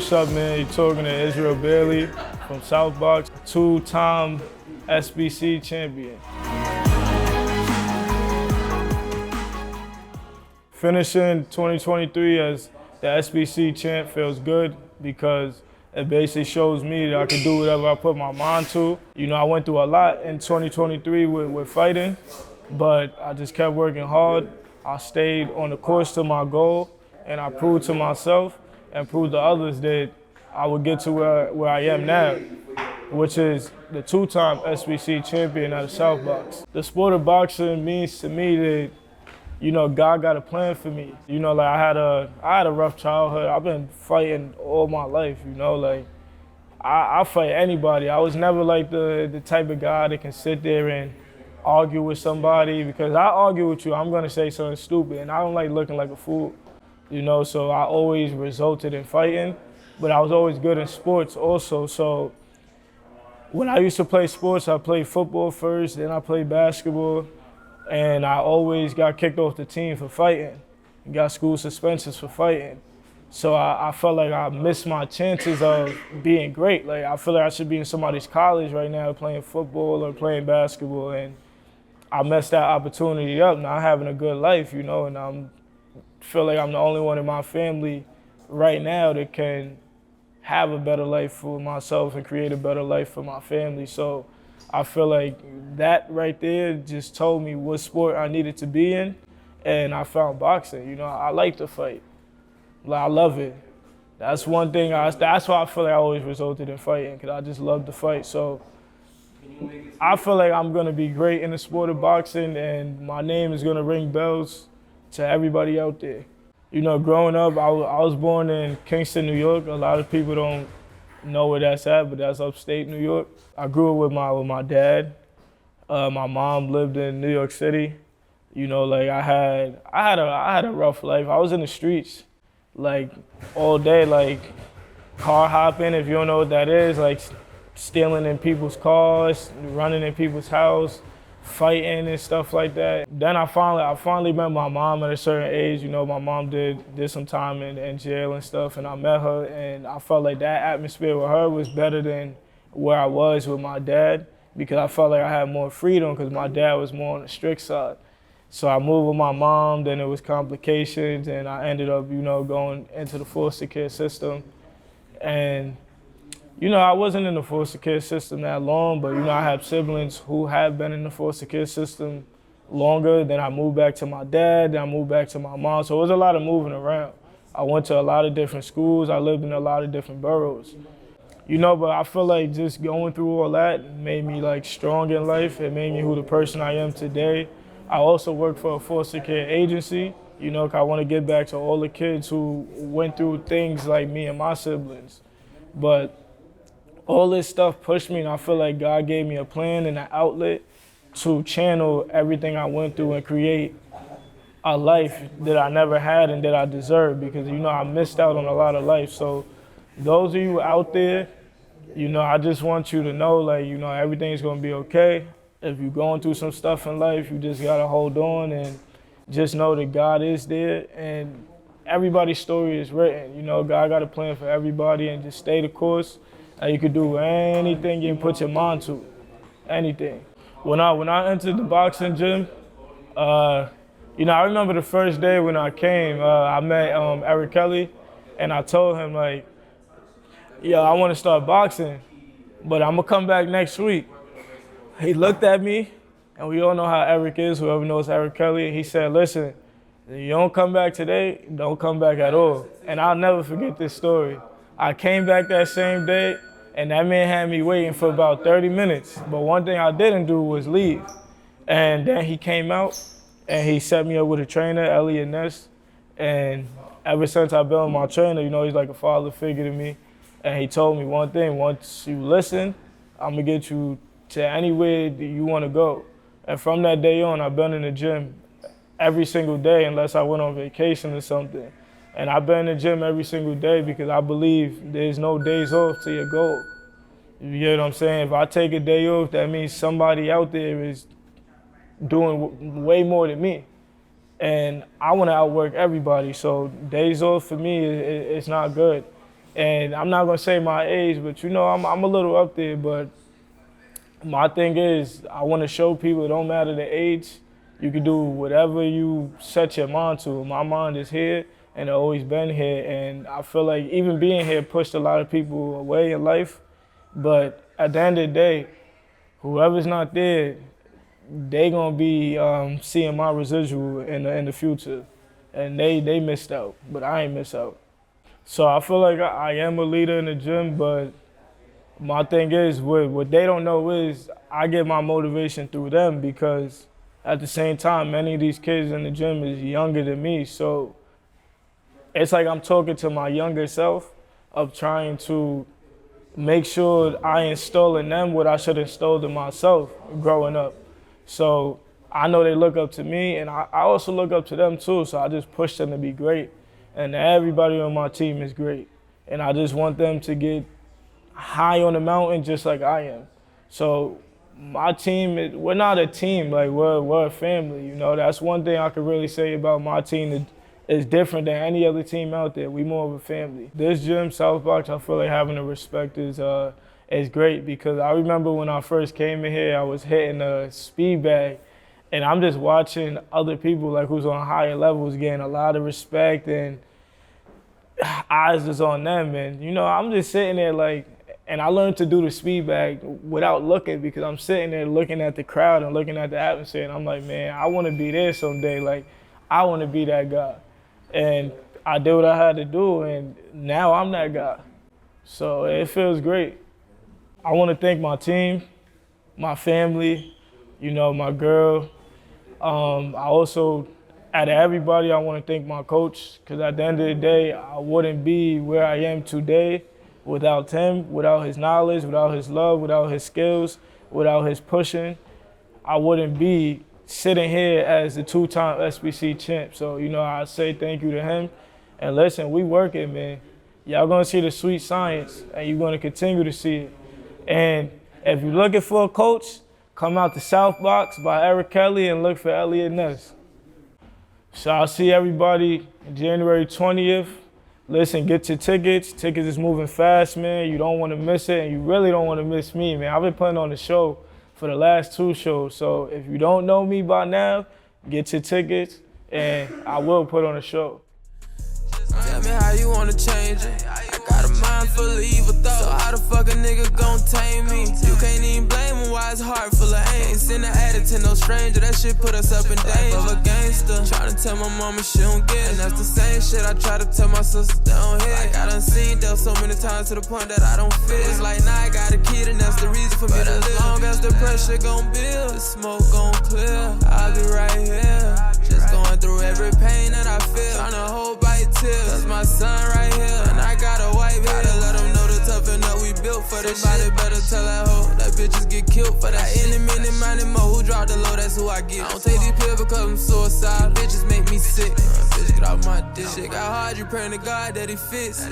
what's up, man? You're talking to Isreal Bailey from South Box, two-time SBC champion. Finishing 2023 as the SBC champ feels good because it basically shows me that I can do whatever I put my mind to. You know, I went through a lot in 2023 with fighting, but I just kept working hard. I stayed on the course to my goal, and I proved to myself and proved to others that I would get to where I am now, which is the two-time SBC champion out of South Box. The sport of boxing means to me that, you know, God got a plan for me. You know, like I had a rough childhood. I've been fighting all my life, you know, like I fight anybody. I was never like the type of guy that can sit there and argue with somebody, because I argue with you, I'm gonna say something stupid, and I don't like looking like a fool. You know, so I always resulted in fighting, but I was always good in sports also. So when I used to play sports, I played football first, then I played basketball, and I always got kicked off the team for fighting and got school suspensions for fighting. So I felt like I missed my chances of being great. Like, I feel like I should be in somebody's college right now playing football or playing basketball, and I messed that opportunity up. Now I'm having a good life, you know, and I feel like I'm the only one in my family right now that can have a better life for myself and create a better life for my family. So I feel like that right there just told me what sport I needed to be in, and I found boxing. You know, I like to fight. Like, I love it. That's one thing, that's why I feel like I always resulted in fighting, because I just love to fight. So I feel like I'm gonna be great in the sport of boxing, and my name is gonna ring bells to everybody out there. You know, growing up, I was born in Kingston, New York. A lot of people don't know where that's at, but that's upstate New York. I grew up with my dad. My mom lived in New York City. You know, like I had a rough life. I was in the streets, like all day, like car hopping, if you don't know what that is, like stealing in people's cars, running in people's house, fighting and stuff like that. Then I finally met my mom at a certain age. You know, my mom did some time in jail and stuff, and I met her, and I felt like that atmosphere with her was better than where I was with my dad, because I felt like I had more freedom because my dad was more on the strict side. So I moved with my mom, then it was complications, and I ended up, you know, going into the foster care system. And you know, I wasn't in the foster care system that long, but, you know, I have siblings who have been in the foster care system longer. Then I moved back to my dad, then I moved back to my mom. So it was a lot of moving around. I went to a lot of different schools. I lived in a lot of different boroughs. You know, but I feel like just going through all that made me, like, strong in life. It made me who the person I am today. I also work for a foster care agency, you know, 'cause I want to give back to all the kids who went through things like me and my siblings. But all this stuff pushed me, and I feel like God gave me a plan and an outlet to channel everything I went through and create a life that I never had and that I deserve, because, you know, I missed out on a lot of life. So those of you out there, you know, I just want you to know, like, you know, everything's gonna be okay. If you're going through some stuff in life, you just gotta hold on and just know that God is there, and everybody's story is written. You know, God got a plan for everybody, and just stay the course. And you could do anything you can put your mind to, anything. When I entered the boxing gym, you know, I remember the first day when I came, I met Eric Kelly, and I told him, like, yo, I want to start boxing, but I'm gonna come back next week. He looked at me, and we all know how Eric is, whoever knows Eric Kelly. He said, listen, if you don't come back today, don't come back at all. And I'll never forget this story. I came back that same day, and that man had me waiting for about 30 minutes. But one thing I didn't do was leave. And then he came out, and he set me up with a trainer, Elliot Ness. And ever since I've been with my trainer, you know, he's like a father figure to me. And he told me one thing: once you listen, I'm gonna get you to anywhere that you wanna go. And from that day on, I've been in the gym every single day, unless I went on vacation or something. And I've been in the gym every single day because I believe there's no days off to your goal. You get what I'm saying? If I take a day off, that means somebody out there is doing way more than me. And I want to outwork everybody. So days off for me, it's not good. And I'm not gonna say my age, but you know, I'm a little up there. But my thing is, I want to show people it don't matter the age. You can do whatever you set your mind to. My mind is here and it's always been here. And I feel like even being here pushed a lot of people away in life. But at the end of the day, whoever's not there, they gonna be seeing my residual in the future. And they missed out, but I ain't missed out. So I feel like I am a leader in the gym, but my thing is, what they don't know is I get my motivation through them, because at the same time, many of these kids in the gym is younger than me. So it's like I'm talking to my younger self of trying to make sure I instill in them what I should instill in myself growing up. So I know they look up to me, and I also look up to them too. So I just push them to be great. And everybody on my team is great. And I just want them to get high on the mountain just like I am. So my team, we're not a team, like we're a family, you know. That's one thing I could really say about my team that is different than any other team out there. We more of a family. This gym, South Box, I feel like having the respect is great, because I remember when I first came in here, I was hitting a speed bag, and I'm just watching other people like who's on higher levels getting a lot of respect, and eyes is on them. And you know, I'm just sitting there like, and I learned to do the speed bag without looking, because I'm sitting there looking at the crowd and looking at the atmosphere, and I'm like, man, I want to be there someday. Like, I want to be that guy. And I did what I had to do, and now I'm that guy. So it feels great. I want to thank my team, my family, you know, my girl. I also, out of everybody, I want to thank my coach, because at the end of the day, I wouldn't be where I am today without him, without his knowledge, without his love, without his skills, without his pushing. I wouldn't be sitting here as the two-time SBC champ. So, you know, I say thank you to him. And listen, we working, man. Y'all gonna see the sweet science, and you're gonna continue to see it. And if you're looking for a coach, come out to South Box by Eric Kelly and look for Elliot Ness. So I'll see everybody January 20th. Listen, get your tickets. Tickets is moving fast, man. You don't want to miss it, and you really don't want to miss me, man. I've been putting on the show for the last 2 shows. So if you don't know me by now, get your tickets, and I will put on a show. Tell me how you wanna change it. I got a mind full of evil thoughts, so how the fuck a nigga gon' tame me? You can't even blame him, why his heart full of aim. Ain't send an addict to no stranger, that shit put us up in danger. Of a gangster, tryna tell my mama she don't get it. And that's the same shit I try to tell my sisters they don't hear. Like I done seen death so many times to the point that I don't fit. It's like now I got a kid and that's the reason for me to live. As long as the pressure gon' build, the smoke gon' clear, I'll be right here. Just going through every pain that I feel, tryna hold by your tears. That's my son right here, and I got a white beard. Gotta let them know the toughen up we built for this shit. Better tell that hoe that bitches get killed for that. Any minute, minding more, who drop the low, that's who I get. I don't take these pills because I'm suicide. Bitches make me sick. Bitch, get off my dick. Shit got hard, you praying to God that he fits.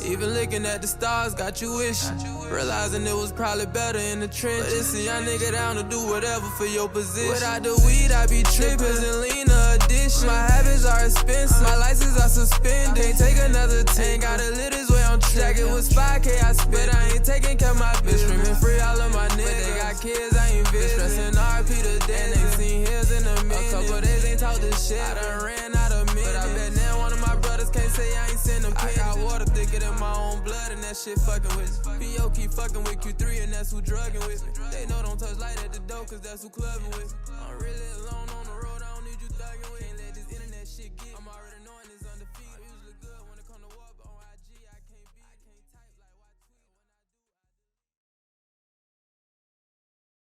Even looking at the stars, got you wishing. Realizing it was probably better in the trenches. But it's a young nigga down to do whatever for your position. Without the weed, I be tripping. And lean addition. My habits are expensive. My license are suspended. Can't take another 10. Gotta live this way on track. It was 5K I spent. I ain't taking care of my bitch. Screaming free all of my niggas. But they got kids, I ain't bitch. Stressing RP to death. Ain't seen his in a minute. A couple days ain't talked this shit. I done ran out of minutes. But I bet now one of my brothers can't say I ain't send them pennies. I got water thicker than my own blood, and that shit fucking with me. P.O. keep fucking with Q3, and that's who drugging with me. They know don't touch light at the door, cause that's who clubbing with me. I'm really alone.